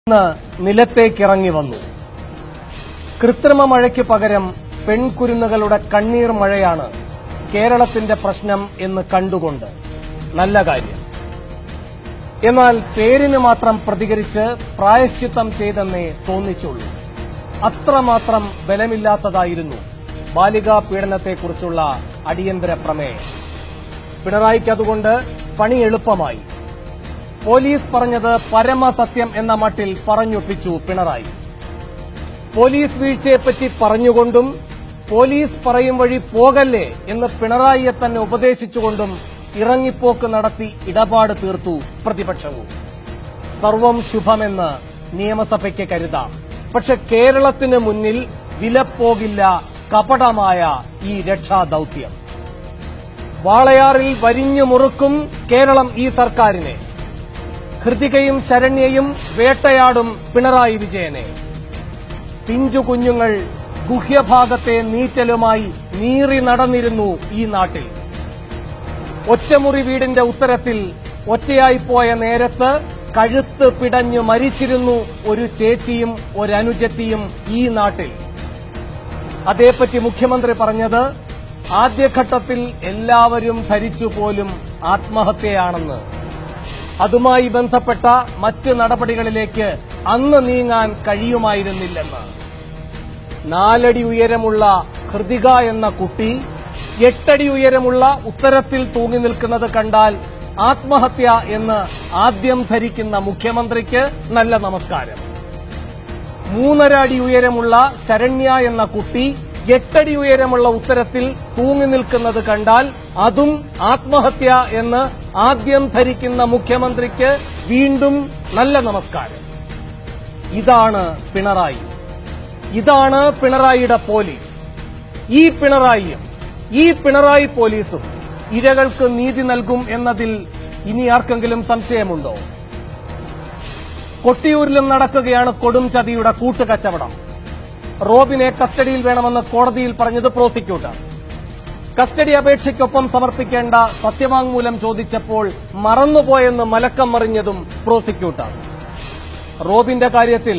നിലത്തേക്കിറങ്ങി വന്നു. കൃത്രിമ മഴയ്ക്ക് പകരം പെൺകുരുന്നുകളുടെ കണ്ണീർ മഴയാണ് കേരളത്തിന്റെ പ്രശ്നം എന്ന് കണ്ടുകൊണ്ട് നല്ല കാര്യം. എന്നാൽ പേരിന് മാത്രം പ്രതികരിച്ച് പ്രായശ്ചിത്തം ചെയ്തെന്നേ തോന്നിച്ചുള്ളൂ. അത്രമാത്രം ബലമില്ലാത്തതായിരുന്നു ബാലികാ പീഡനത്തെക്കുറിച്ചുള്ള അടിയന്തര പ്രമേയം. പിണറായിക്ക് അതുകൊണ്ട് പണി എളുപ്പമായി. പോലീസ് പറഞ്ഞത് പരമസത്യം എന്ന മട്ടിൽ പറഞ്ഞൊപ്പിച്ചു പിണറായി. പോലീസ് വീഴ്ചയെപ്പറ്റി പറഞ്ഞുകൊണ്ടും പോലീസ് പറയും വഴി പോകല്ലേ എന്ന് പിണറായിയെ തന്നെ ഉപദേശിച്ചുകൊണ്ടും ഇറങ്ങിപ്പോക്ക് നടത്തി ഇടപാട് തീർത്തു പ്രതിപക്ഷവും. സർവം ശുഭമെന്ന് നിയമസഭയ്ക്ക് കരുതാം. പക്ഷെ കേരളത്തിന് മുന്നിൽ വിലപ്പോകില്ല കപടമായ ഈ രക്ഷാദൌത്യം. വാളയാറിൽ വരിഞ്ഞു മുറുക്കും കേരളം ഈ സർക്കാരിനെ. ഹൃതികയും ശരണ്യയും വേട്ടയാടും പിണറായി വിജയനെ. പിഞ്ചു കുഞ്ഞുങ്ങൾ ഗുഹ്യഭാഗത്തെ നീറ്റലുമായി നീറി നടന്നിരുന്നു ഈ നാട്ടിൽ. ഒറ്റമുറി വീടിന്റെ ഉത്തരത്തിൽ ഒറ്റയായിപ്പോയ നേരത്ത് കഴുത്ത് പിടഞ്ഞു മരിച്ചിരുന്നു ഒരു ചേച്ചിയും ഒരനുജത്തിയും ഈ നാട്ടിൽ. അതേപ്പറ്റി മുഖ്യമന്ത്രി പറഞ്ഞത് ആദ്യഘട്ടത്തിൽ എല്ലാവരും ധരിച്ചു പോലും ആത്മഹത്യയാണെന്ന്. അതുമായി ബന്ധപ്പെട്ട മറ്റ് നടപടികളിലേക്ക് അന്ന് നീങ്ങാൻ കഴിയുമായിരുന്നില്ലെന്ന്. 4 അടി ഉയരമുള്ള ഹൃതിക എന്ന കുട്ടി 8 അടി ഉയരമുള്ള ഉത്തരത്തിൽ തൂങ്ങി നിൽക്കുന്നത് കണ്ടാൽ ആത്മഹത്യ എന്ന് ആദ്യം ധരിക്കുന്ന മുഖ്യമന്ത്രിക്ക് നല്ല നമസ്കാരം. 3.5 അടി ഉയരമുള്ള ശരണ്യ എന്ന കുട്ടി 8 അടി ഉയരമുള്ള ഉത്തരത്തിൽ തൂങ്ങി നിൽക്കുന്നത് കണ്ടാൽ അതും ആത്മഹത്യ എന്ന് ആദ്യം ധരിക്കുന്ന മുഖ്യമന്ത്രിക്ക് വീണ്ടും നല്ല നമസ്കാരം. ഇതാണ് പിണറായി. ഇതാണ് പിണറായിയുടെ പോലീസ്. ഈ പിണറായിയും ഈ പിണറായി പോലീസും ഇരകൾക്ക് നീതി നൽകും എന്നതിൽ ഇനി ആർക്കെങ്കിലും സംശയമുണ്ടോ? കൊട്ടിയൂരിലും നടക്കുകയാണ് കൊടും ചതിയുടെ കൂട്ടുകച്ചവടം. റോബിനെ കസ്റ്റഡിയിൽ വേണമെന്ന് കോടതിയിൽ പറഞ്ഞത് പ്രോസിക്യൂട്ടർ. കസ്റ്റഡി അപേക്ഷയ്ക്കൊപ്പം സമർപ്പിക്കേണ്ട സത്യവാങ്മൂലം ചോദിച്ചപ്പോൾ മറന്നുപോയെന്ന് മലക്കം മറിഞ്ഞതും പ്രോസിക്യൂട്ടർ. റോബിന്റെ കാര്യത്തിൽ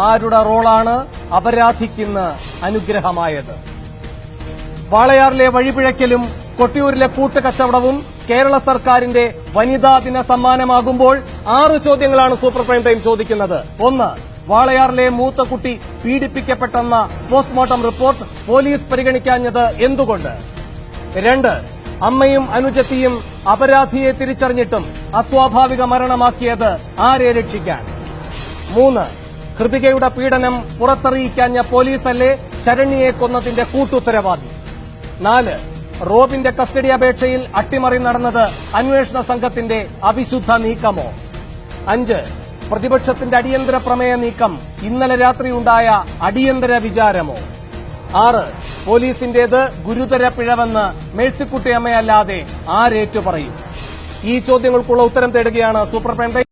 ആരുടെ റോളാണ് അപരാധിക്കിന്ന് അനുഗ്രഹമായത്? വാളയാറിലെ വഴിപിഴയ്ക്കലും കൊട്ടിയൂരിലെ കൂട്ടുകച്ചവടവും കേരള സർക്കാരിന്റെ വനിതാ ദിന സമ്മാനമാകുമ്പോൾ 6 ചോദ്യങ്ങളാണ് സൂപ്പർ പ്രൈം ടൈം ചോദിക്കുന്നത്. 1. വാളയാറിലെ മൂത്ത കുട്ടി പീഡിപ്പിക്കപ്പെട്ടെന്ന പോസ്റ്റ്മോർട്ടം റിപ്പോർട്ട് പോലീസ് പരിഗണിക്കാഞ്ഞത് എന്തുകൊണ്ട്? 2. അമ്മയും അനുജത്തിയും അപരാധിയെ തിരിച്ചറിഞ്ഞിട്ടും അസ്വാഭാവിക മരണമാക്കിയത് ആരെ രക്ഷിക്കാൻ? 3. ഹൃതികയുടെ പീഡനം പുറത്തറിയിക്കാഞ്ഞ പോലീസല്ലേ ശരണ്യയെ കൊന്നതിന്റെ കൂട്ടുത്തരവാദി? 4. റോബിന്റെ കസ്റ്റഡി അപേക്ഷയിൽ അട്ടിമറി നടന്നത് അന്വേഷണ സംഘത്തിന്റെ അവിശുദ്ധ നീക്കമോ? 5. പ്രതിപക്ഷത്തിന്റെ അടിയന്തര പ്രമേയ നീക്കം ഇന്നലെ രാത്രിയുണ്ടായ അടിയന്തര വിചാരമോ? 6. പോലീസിന്റേത് ഗുരുതര പിഴവെന്ന് മേഴ്സിക്കുട്ടിയമ്മയല്ലാതെ ആരേറ്റു പറയും? ഈ ചോദ്യങ്ങൾക്കുള്ള ഉത്തരം തേടുകയാണ് സൂപ്പർ പ്രൈം ടൈം.